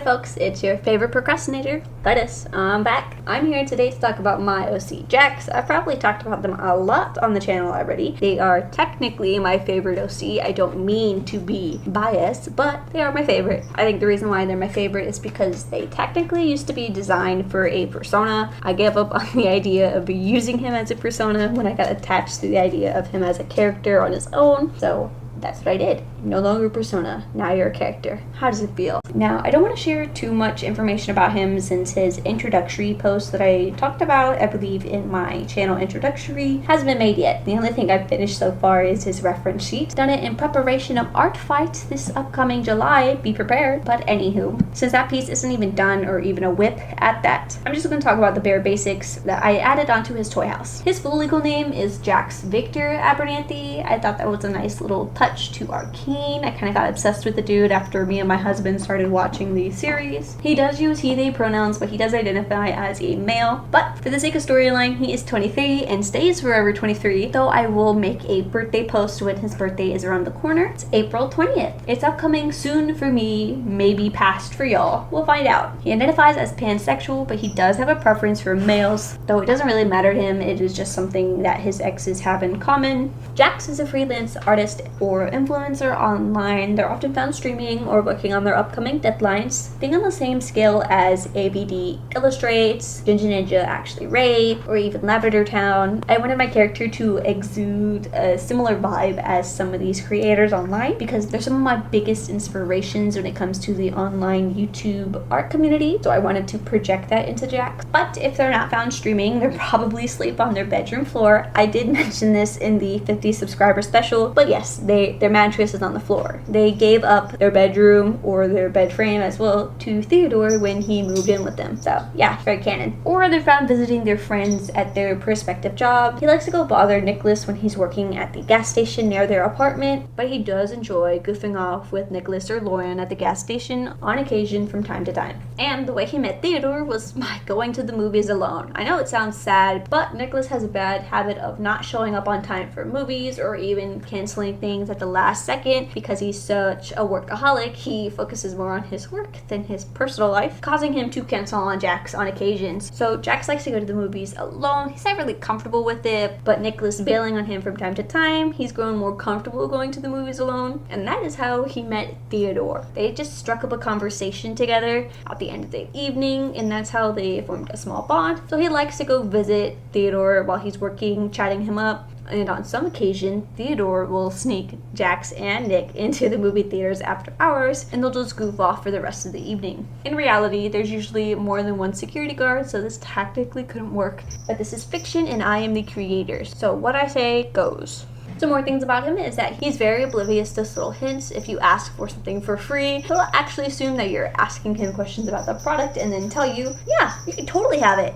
folks, it's your favorite procrastinator, Titus. I'm back. I'm here today to talk about my OC, Jax. I've probably talked about them a lot on the channel already. They are technically my favorite OC. I don't mean to be biased, but they are my favorite. I think the reason why they're my favorite is because they technically used to be designed for a persona. I gave up on the idea of using him as a persona when I got attached to the idea of him as a character on his own, so that's what I did. No longer persona, now you're a character. How does it feel? Now, I don't want to share too much information about him since his introductory post that I talked about, I believe in my channel introductory, hasn't been made yet. The only thing I've finished so far is his reference sheet. Done it in preparation of Art Fight this upcoming July, be prepared. But anywho, since that piece isn't even done or even a whip at that, I'm just going to talk about the bare basics that I added onto his toy house. His full legal name is Jax Victor Abernathy. I thought that was a nice little touch to Arcane. I kind of got obsessed with the dude after me and my husband started watching the series. He does use he, they pronouns, but he does identify as a male. But for the sake of storyline, he is 23 and stays forever 23, though I will make a birthday post when his birthday is around the corner. It's April 20th. It's upcoming soon for me, maybe past for y'all. We'll find out. He identifies as pansexual, but he does have a preference for males, though it doesn't really matter to him. It is just something that his exes have in common. Jax is a freelance artist or influencer online. They're often found streaming or working on their upcoming deadlines. Being on the same scale as ABD Illustrates, Ninja Ninja Actually Ray, or even Lavender Town. I wanted my character to exude a similar vibe as some of these creators online because they're some of my biggest inspirations when it comes to the online YouTube art community. So I wanted to project that into Jax. But if they're not found streaming, they're probably asleep on their bedroom floor. I did mention this in the 50 subscriber special, but yes, their mattress is on the floor. They gave up their bedroom or their bed frame as well to Theodore when he moved in with them. So yeah, very canon. Or they're found visiting their friends at their prospective job. He likes to go bother Nicholas when he's working at the gas station near their apartment, but he does enjoy goofing off with Nicholas or Lauren at the gas station on occasion from time to time. And the way he met Theodore was by going to the movies alone. I know it sounds sad, but Nicholas has a bad habit of not showing up on time for movies or even canceling things at the last second because he's such a workaholic. He focuses more on his work than his personal life, causing him to cancel on Jax on occasions. So Jax likes to go to the movies alone. He's not really comfortable with it, but Nicholas bailing on him from time to time, he's grown more comfortable going to the movies alone, and that is how he met Theodore. They just struck up a conversation together at the end of the evening, and that's how they formed a small bond. So he likes to go visit Theodore while he's working, chatting him up. And on some occasion, Theodore will sneak Jax and Nick into the movie theaters after hours, and they'll just goof off for the rest of the evening. In reality, there's usually more than one security guard, so this tactically couldn't work. But this is fiction, and I am the creator, so what I say goes. Some more things about him is that he's very oblivious to subtle hints. If you ask for something for free, he'll actually assume that you're asking him questions about the product and then tell you, yeah, you can totally have it.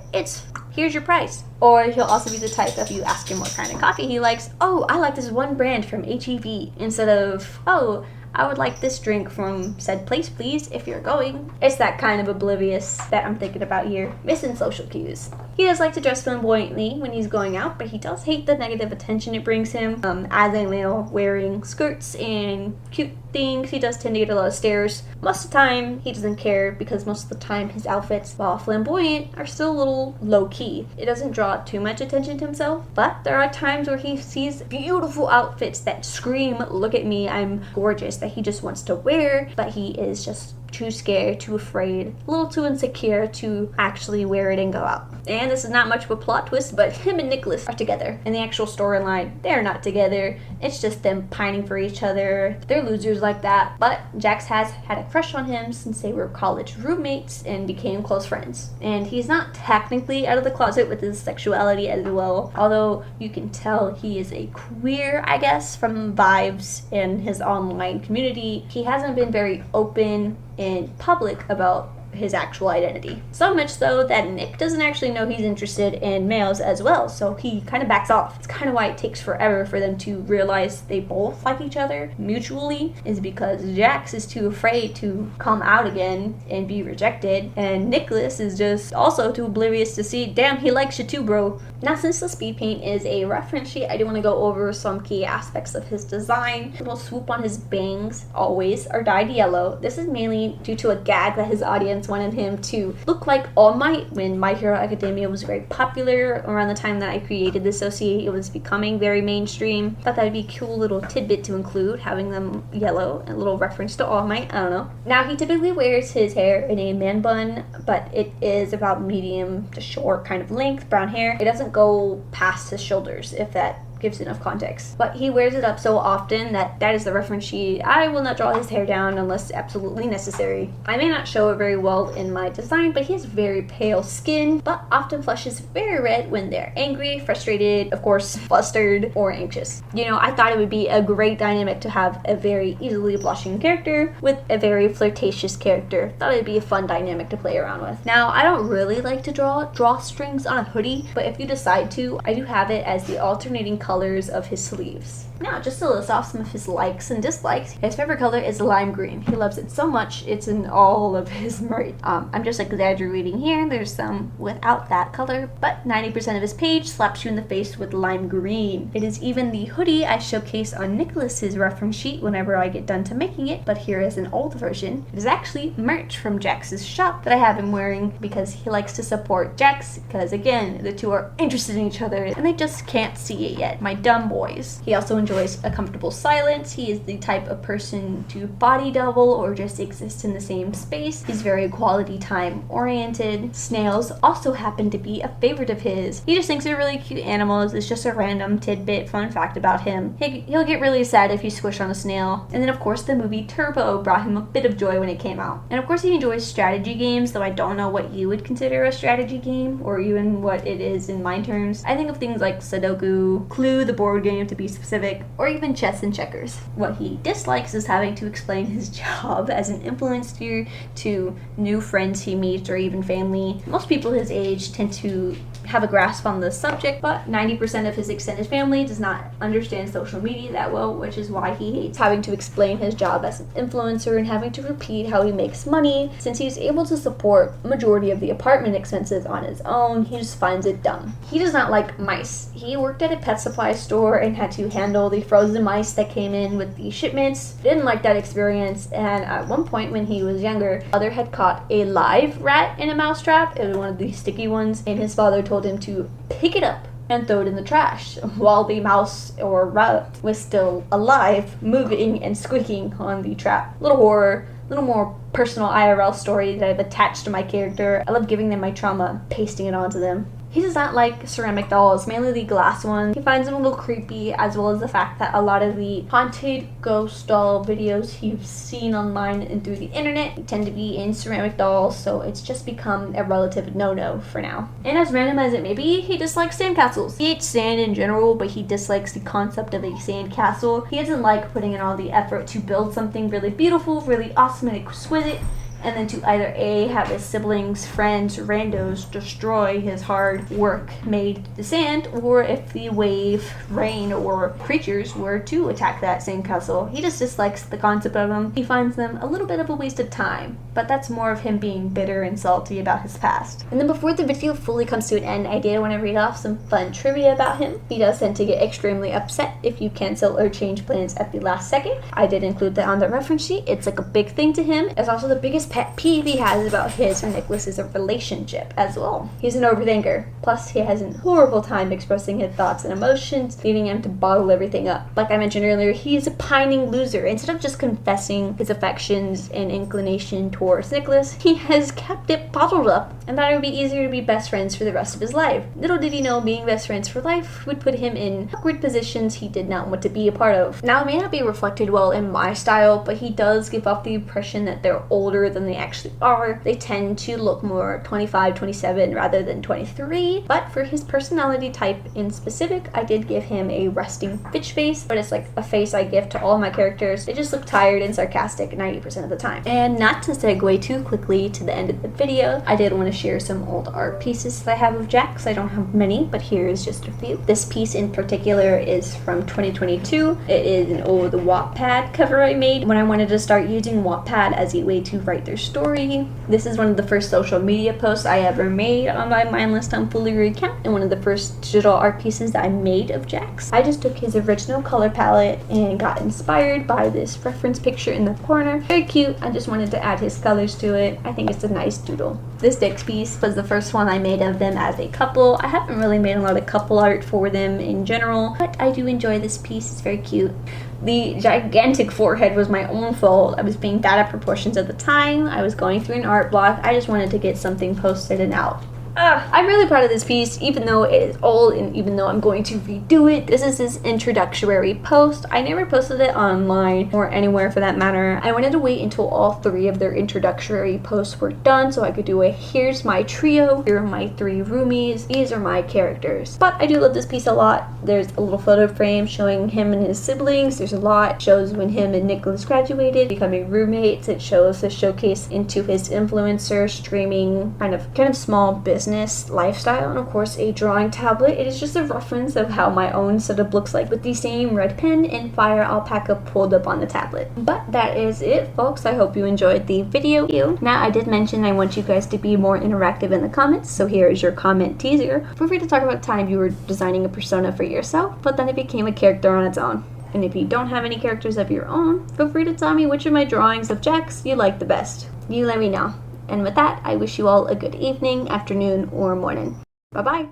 Here's your price. Or he'll also be the type that if you ask him what kind of coffee he likes, oh, I like this one brand from HEB, instead of, oh, I would like this drink from said place, please, if you're going. It's that kind of oblivious that I'm thinking about here. Missing social cues. He does like to dress flamboyantly when he's going out, but he does hate the negative attention it brings him. As a male wearing skirts and cute things, he does tend to get a lot of stares. Most of the time, he doesn't care because most of the time his outfits, while flamboyant, are still a little low-key. It doesn't draw too much attention to himself, but there are times where he sees beautiful outfits that scream, look at me, I'm gorgeous, that he just wants to wear, but he is just too scared, too afraid, a little too insecure to actually wear it and go out. And this is not much of a plot twist, but him and Nicholas are together. In the actual storyline, they're not together. It's just them pining for each other. They're losers like that. But Jax has had a crush on him since they were college roommates and became close friends. And he's not technically out of the closet with his sexuality as well, although you can tell he is a queer, I guess, from vibes in his online community. He hasn't been very open in public about his actual identity. So much so that Nick doesn't actually know he's interested in males as well, so he kind of backs off. It's kind of why it takes forever for them to realize they both like each other mutually, is because Jax is too afraid to come out again and be rejected, and Nicholas is just also too oblivious to see, damn, he likes you too, bro. Now, since the speed paint is a reference sheet, I do want to go over some key aspects of his design. The little swoop on his bangs always are dyed yellow. This is mainly due to a gag that his audience wanted him to look like All Might. When My Hero Academia was very popular around the time that I created this OC, it was becoming very mainstream. Thought that would be a cool little tidbit to include, having them yellow, a little reference to All Might. I don't know. Now, he typically wears his hair in a man bun, but it is about medium to short kind of length, brown hair. It doesn't go past his shoulders, if that gives enough context. But he wears it up so often that is the reference sheet. I will not draw his hair down unless absolutely necessary. I may not show it very well in my design, but he has very pale skin, but often flushes very red when they're angry, frustrated, of course, flustered, or anxious. You know, I thought it would be a great dynamic to have a very easily blushing character with a very flirtatious character. Thought it'd be a fun dynamic to play around with. Now, I don't really like to draw drawstrings on a hoodie, but if you decide to, I do have it as the alternating colors of his sleeves. Now, just to list off some of his likes and dislikes, his favorite color is lime green. He loves it so much, it's in all of his merch. I'm just exaggerating here. There's some without that color, but 90% of his page slaps you in the face with lime green. It is even the hoodie I showcase on Nicholas's reference sheet whenever I get done to making it, but here is an old version. It is actually merch from Jax's shop that I have him wearing because he likes to support Jax, because again, the two are interested in each other and they just can't see it yet. My dumb boys. He also enjoys a comfortable silence. He is the type of person to body double or just exist in the same space. He's very quality time oriented. Snails also happen to be a favorite of his. He just thinks they're really cute animals. It's just a random tidbit fun fact about him. He'll get really sad if you squish on a snail. And then of course the movie Turbo brought him a bit of joy when it came out. And of course he enjoys strategy games, though I don't know what you would consider a strategy game or even what it is in my terms. I think of things like Sudoku, Clue, the board game to be specific, or even chess and checkers. What he dislikes is having to explain his job as an influencer to new friends he meets or even family. Most people his age tend to have a grasp on the subject, but 90% of his extended family does not understand social media that well, which is why he hates having to explain his job as an influencer and having to repeat how he makes money. Since he's able to support majority of the apartment expenses on his own, he just finds it dumb. He does not like mice. He worked at a pet supply store and had to handle the frozen mice that came in with the shipments. Didn't like that experience, and at one point when he was younger, father had caught a live rat in a mouse trap. It was one of the sticky ones, and his father told him to pick it up and throw it in the trash while the mouse or rat was still alive, moving and squeaking on the trap. Little horror, little more personal IRL story that I've attached to my character. I love giving them my trauma, pasting it onto them. He does not like ceramic dolls, mainly the glass ones. He finds them a little creepy, as well as the fact that a lot of the haunted ghost doll videos he's seen online and through the internet tend to be in ceramic dolls, so it's just become a relative no-no for now. And as random as it may be, he dislikes sandcastles. He hates sand in general, but he dislikes the concept of a sandcastle. He doesn't like putting in all the effort to build something really beautiful, really awesome and exquisite, and then to either A, have his siblings, friends, randos destroy his hard work made to sand, or if the wave, rain, or creatures were to attack that sandcastle. He just dislikes the concept of them. He finds them a little bit of a waste of time, but that's more of him being bitter and salty about his past. And then before the video fully comes to an end, I did want to read off some fun trivia about him. He does tend to get extremely upset if you cancel or change plans at the last second. I did include that on the reference sheet. It's like a big thing to him. It's also the biggest pet peeve he has about his or Nicholas's relationship as well. He's an overthinker. Plus, he has a horrible time expressing his thoughts and emotions, leading him to bottle everything up. Like I mentioned earlier, he is a pining loser. Instead of just confessing his affections and inclination towards Nicholas, he has kept it bottled up and thought it would be easier to be best friends for the rest of his life. Little did he know being best friends for life would put him in awkward positions he did not want to be a part of. Now, it may not be reflected well in my style, but he does give off the impression that they're older than than they actually are. They tend to look more 25, 27 rather than 23, but for his personality type in specific, I did give him a resting bitch face, but it's like a face I give to all my characters. They just look tired and sarcastic 90% of the time. And not to segue too quickly to the end of the video, I did want to share some old art pieces that I have of Jax. I don't have many, but here is just a few. This piece in particular is from 2022. It is an old Wattpad cover I made when I wanted to start using Wattpad as a way to write their story. This is one of the first social media posts I ever made on my Mindless Tomfoolery account, and one of the first digital art pieces that I made of Jax. I just took his original color palette and got inspired by this reference picture in the corner. Very cute. I just wanted to add his colors to it. I think it's a nice doodle. This Dix piece was the first one I made of them as a couple. I haven't really made a lot of couple art for them in general, but I do enjoy this piece. It's very cute. The gigantic forehead was my own fault. I was being bad at proportions at the time. I was going through an art block. I just wanted to get something posted and out. I'm really proud of this piece, even though it is old and even though I'm going to redo it. This is his introductory post. I never posted it online or anywhere for that matter. I wanted to wait until all three of their introductory posts were done so I could do a here's my trio, here are my three roomies, these are my characters. But I do love this piece a lot. There's a little photo frame showing him and his siblings. There's a lot. It shows when him and Nicholas graduated, becoming roommates. It shows the showcase into his influencer, streaming, kind of small business lifestyle, and of course a drawing tablet. It is just a reference of how my own setup looks like with the same red pen and fire alpaca pulled up on the tablet. But that is it, folks. I hope you enjoyed the video. Now, I did mention I want you guys to be more interactive in the comments, so here is your comment teaser. Feel free to talk about the time you were designing a persona for yourself, but then it became a character on its own. And if you don't have any characters of your own, feel free to tell me which of my drawings of Jax you like the best. You let me know. And with that, I wish you all a good evening, afternoon, or morning. Bye-bye.